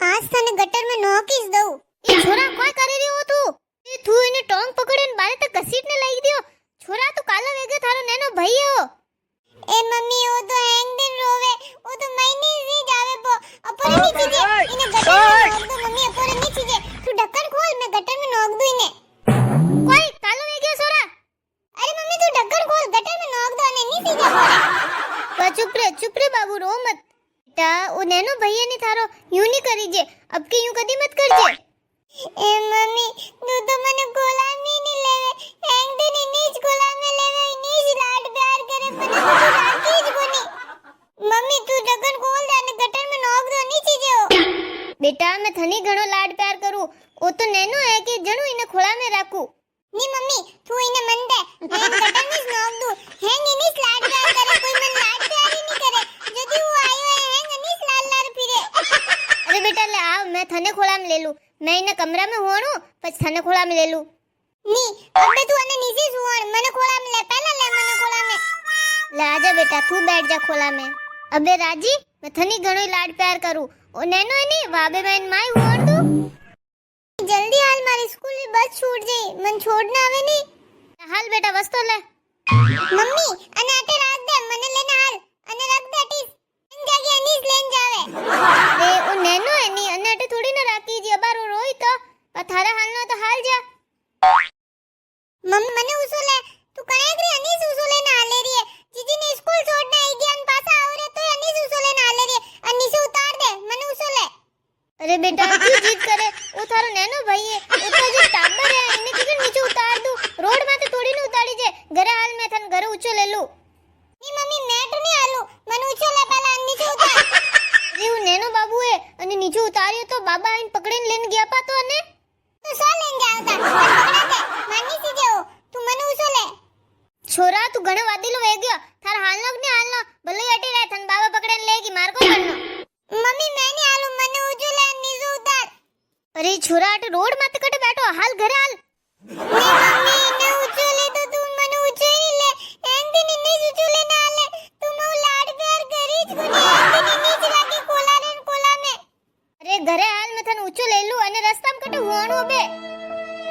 आज तने गटर में नोकिस दઉં એ છોરા કોઈ કરી રહ્યો તું એ તું એને ટોંગ પકડીને બારે તક ઘસીટને લઈ ગયો છોરા તું કાલો વેગ્યો થારો નેનો ભાઈ હો એ મમ્મી ઓ તો હેંગ દિન રોવે ઓ તો મહિને થી જ આવે પો અપરે નીચે જે એને ગટર માં નોક દો મમ્મી અપરે નીચે જે તું ઢક્કન ખોલ મે ગટર में નોક દઉં એને કોઈ કાલો વેગ્યો છોરા અરે મમ્મી તું ઢક્કન ખોલ ગટર में नोक दो અને નીચે જા ચુપ રે બાબू रो मत बेटा ओ नैनो भैया ने थारो यूं नहीं करी जे अब के यूं कदी मत करजे ए मम्मी तू तो मने गोला में नहीं लेवे हैंग दिन नीच गोला में लेवे नीच लाड प्यार करे मने तो राखी ज कोनी मम्मी तू ढक्कन खोल दे ने गटर में नोक दो नीचे जाओ बेटा मैं थनी घणो लाड प्यार करू ओ तो नैनो है कि जणू इने खोला में राखू नी मम्मी तू इने मन दे मैं गटर में नोक दू हैंग इनीस लाड प्यार करे कोई मन लाड प्यार ही नहीं करे जदी वो आयो है हैंग इनीस लाल लाल फिरे अरे बेटा ले आ मैं थने खोला में ले लूं मैं इने कमरा में होणू પછી થને ખોળા में ले लूं नी अबे तू अने नीचे सुवण मने खोला में ले पहला ले मने खोला में ले आजा बेटा तू बैठ जा खोला में अबे राजी मैं थनी घणो लाड प्यार करू ओ नैनो एनी वाबे में माई होण दू जल्दी हाल मारी स्कूल की बस छूट जाई मन छोड़ना आवे नी हाल बेटा वस्तो ले मम्मी अने आटे राख दे मने लेने हाल अने रख दे टीस इन जागी अनीस लेन जावे ए ओ नैनो एनी अने आटे थोड़ी ना राखी जी अबारो रोई तो थारा हाल नो तो हाल जा मम्मी मने उसो ले तू कणेगरी अनीस उसो लेने हाले रही है जीजी ने स्कूल छोड़ने आई ज्ञान पासा आवरे तो अनीस उसो लेने हाले रही है अन्नी से उतार दे मने उसो ले अरे बेटा क्यों जिद करे वो थारो नैनो भाई है वो तो जो टाबर है इने किधर नीचे उतार दूं रोड में तो थोड़ी न उतारी जे घरे हाल में थन घरे ऊंचो ले लूं नी मम्मी मैं तो नहीं हालू मने ऊंचो ले पहला नीचे उतार अरे वो नैनो बाबू है અને નીચે ઉતાર્યો તો બાબા આઈને પકડીને લઈને ગયા પા તો અને તો સો લઈને જાવતા પકડા દે માની સી જેવો તું મને ઉસો લે છોરા તું ઘણો વાદીલો વે ગયો થાર હાલનો કે હાલનો ભલે અટી રહે થન બાબા પકડીને લેગી માર કો કરનો મમ્મી मैं नहीं हालू મને ઉજો લે નીચે ઉતાર અરે છોરા અટ રોડ માં કટ બેઠો હાલ ઘરે હાલ મમ્મી ને ઉજો લે તો તું મને ઉજો ही ले एंग दिन नीचे उજો ले ना ले તું મો લાડ પ્યાર કરી જ કોની एंग दिन नीचे लागी कोला ने कोला में अरे घरे हाल में थन ऊंचो ले लू अने रस्ता में कटे होणो बे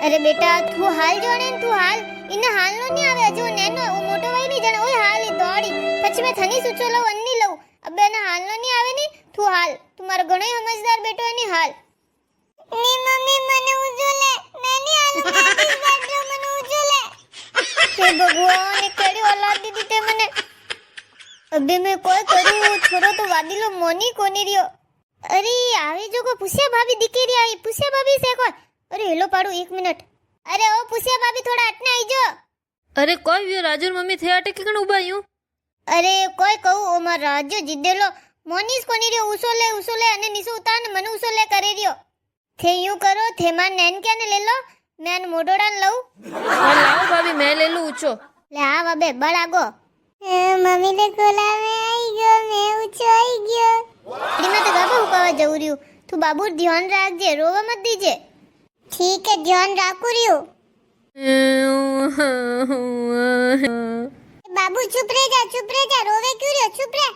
अरे बेटा तू हाल जोने तू हाल इने हाल नो नहीं आवे जो नैनो ओ मोटो भाई नहीं जने ओय हाल ही दौड़ी પછી मैं थनी सूचो लव अन्नी लव अबे ने हाल नो नहीं आवे नी तू हाल तुम्हारो घणो समझदार बेटो है नी हाल नी मम्मी मने उजो ले मैं नहीं हाल मैं बैठो मने उजो ले हे भगवान ने केड़ी औलाद दी ते मने अबे मैं कोई करू छोरो तो वादीलो मोनी कोनी रियो अरे आवे जो को पुसिया भाभी दिखी रही आई पुसिया भाभी से कोई अरे हेलो पाडू 1 मिनिट अरे ओ पुसिया भाभी थोड़ा हटने आई जो अरे कोई व्यो राजू मम्मी थे अटे के कण उबा यूं अरे कोई कहू ओ मार राजू जिदेलो मोनीस कोनी रियो उसो ले अने निसो उतार ने मने उसो ले करे रियो थे यूं करो थे मार नैन के ने ले लो मैं अन मोडोड़ा लऊ लाओ भाभी मैं ले लूं ऊंचो ले आ बाबे बड़ आगो मम्मी ने कोला में आई गयो मैं ऊंचो आई गयो अरे मैं तो गाबा हुकावा जाऊ रही हूं तू बाबू ध्यान रखजे रोवा मत दीजे ठीक है ध्यान राखू रही हूं बाबू चुप रह जा रोवे क्यों रहो चुप रह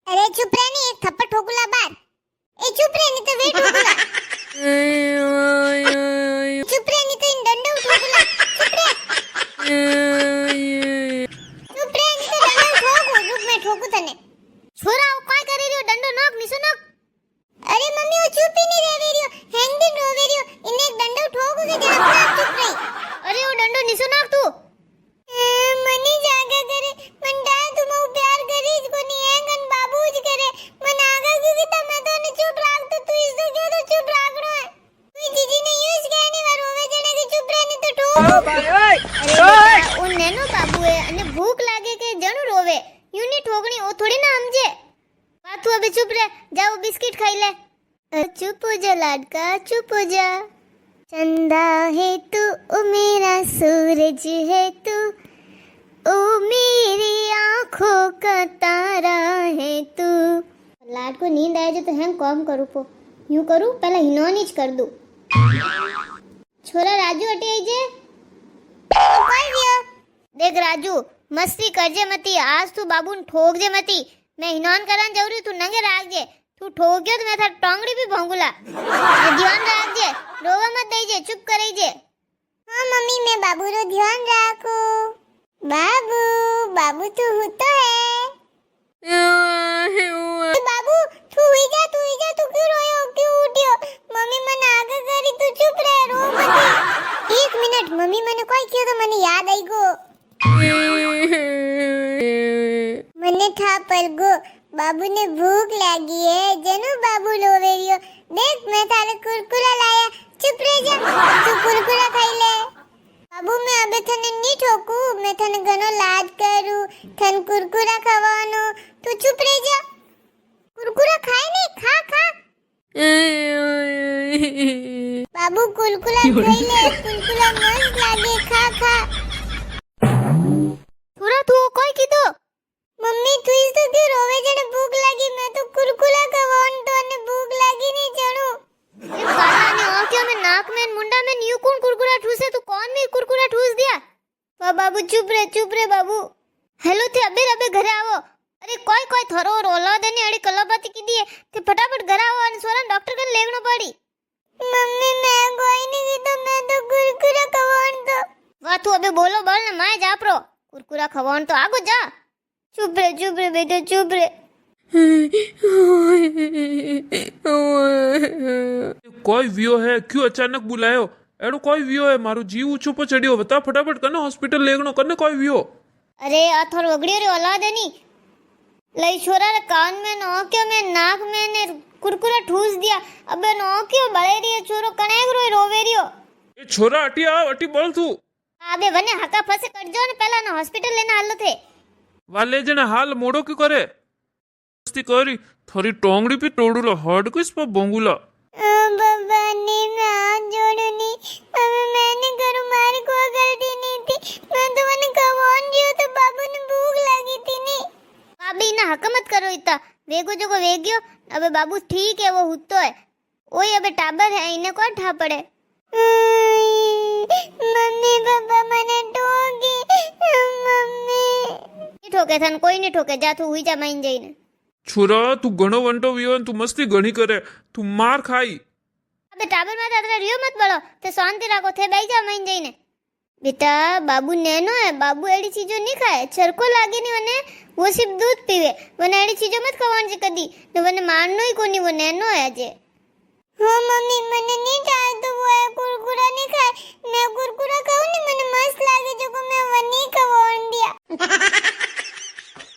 अरे चुप रह नहीं एक थप्पड़ ठोकुला बार ए चुप रह नहीं तो वे ठोकुला चुप रह नहीं तो इन डंडो ठोकुला चुप रह नहीं तो डंडो ठोकू रुक मैं ठोकू तने छोरा वो काय करे रियो डंडो नोक निसो नोक अरे मम्मी वो चुप ही नहीं रह रियो हैंग दिन रोवे रियो इने एक डंडो ठोकू के जरा चुप रही अरे वो डंडो निसो नोक तू मनी जागा करे मन डाल तुम प्यार करीज को नहीं हैंगन बाबू ज करे मन आगा क्योंकि तब मैं तो ने चुप राख तो तू इसो क्यों तो चुप राखनो है कोई जीजी ने यूज कहनी वा रोवे जने के चुप रहने तो ठोक अरे ओ नैनो बाबू है अने भूख लागे के जणू रोवे यूं नहीं ठोकनी ओ थोड़ी ना समझे बात तू अबे चुप रह जाओ बिस्किट खाई ले चुप हो जा लाडका चुप हो जा चंदा है तू ओ मेरा सूरज है तू ओ मेरी आंखों का तारा है तू लाड को नींद आए जो तो हम कॉम करूँ पो यूं करूँ पहले हिनोनी कर दूँ छोरा राजू हटे आई जे कोई दियो देख राजू मस्ती करजे मती आज तू बाबू ने ठोक जे मती मैं हिनौन करान जरूरी तू नंगे राखजे तू ठोक्यो तो मैं थार टोंगड़ी भी भोंगुला ध्यान राखजे रोवा मत देजे चुप करेजे हाँ मम्मी मैं बाबू रो ध्यान राखू बाबू बाबू तू हुतो है बाबू तू हुई जा तू क्यों रोयो क्यों उठ्यो मम्मी મને આગળ કરી તું ચૂપ રહે રો મત એક મિનિટ મમ્મી મને કોઈ કયો તો મને યાદ આવી ગયો મને था पर गो बाबू ने भूख लगी है जनु बाबू रोवे रियो देख मैं थारे कुरकुरा लाया चुप रह जा तू कुरकुरा खाई ले बाबू मैं अबे थने नहीं ठोकू मैं थने घणो लाड करू थन कुरकुरा खवानो तू चुप रह जा कुरकुरा खाए नहीं खा खा बाबू कुरकुरा खाई ले कुरकुरा मस्त लागे खा खा थोड़ा तू कोई कीधो मम्मी तू इस तो क्यों रोवे जने भूख लगी मैं तो कुरकुरा खवान तो ने भूख लगी नहीं जणू ये काला ने आंखों में नाक में मुंडा में न्यू कौन कुरकुरा ठूसे तू कौन में कुरकुरा ठूस दिया वाह बाबू चुप रे बाबू हेलो थे अबे घरे आवो अरे कोई थरो रोला देने अड़ी कलाबाती की दिए ते फटाफट घर आओ और सोरा डॉक्टर कन लेगनो पड़ी मम्मी मैं कोई नहीं की तो मैं तो कुरकुरा खवान तो वाह तू अबे बोलो बोल ना माय जापरो कुरकुरा खवान तो आगो जा चुप रे बेटा चुप रे कोई वियो है क्यों अचानक बुलायो एड़ो कोई वियो है मारो जीव ऊंचो पर चढ़ियो बता फटाफट कने हॉस्पिटल लेगनो कने कोई वियो अरे आ थोर वगड़ी रे औलाद है नी लई छोरा रे कान में नोक्यो में नाक में ने कुरकुरा ठूस दिया अबे नोक्यो बळे री छोरो कनेक रोय रोवे रियो ए छोरा अटी आ अटी बोल तू अबे वने हका फसे कटजो ने पहला ना हॉस्पिटल लेना हालो थे वाले जने हाल मोड़ो क्यों करे मस्ती करी थोड़ी टोंगड़ी पे तोड़ूला हड किस पर बोंगुला बाबा ने मैं हाथ जोड़ूनी अब मैंने करू मारी कोई गलती नहीं थी मैं तो मैंने कवान जियो तो बाबू ने भूख लगी थी नी अबे ना हक मत करो इतना वेगो जो को वेग्यो अबे बाबू ठीक है वो हुतो है ओए अबे टाबर है इने कौन ठा पड़े मम्मी पापा मने ठोकी मम्मी ठोके थन कोई नहीं ठोके जा तू हुई जा माइन जईने छोरा तू घणो वंटो वियो तू मस्ती घणी करे तू मार खाई अबे टाबर माता अतरा रियो मत बड़ो ते शांति राखो थे बैठ जा माइन जईने बेटा बाबू नैनो है बाबू एड़ी चीजों नहीं खाए चरको लागे नहीं वने वो सिर्फ दूध पीवे वने एड़ी चीजों मत खवान जी कदी तो वने मारनो ही कोनी वो नैनो है अजे हाँ मम्मी मने नहीं चाहे तो वो है कुरकुरा नहीं खाए मैं कुरकुरा खाऊं नहीं मने मस्त लागे जो को मैं वनी खवान दिया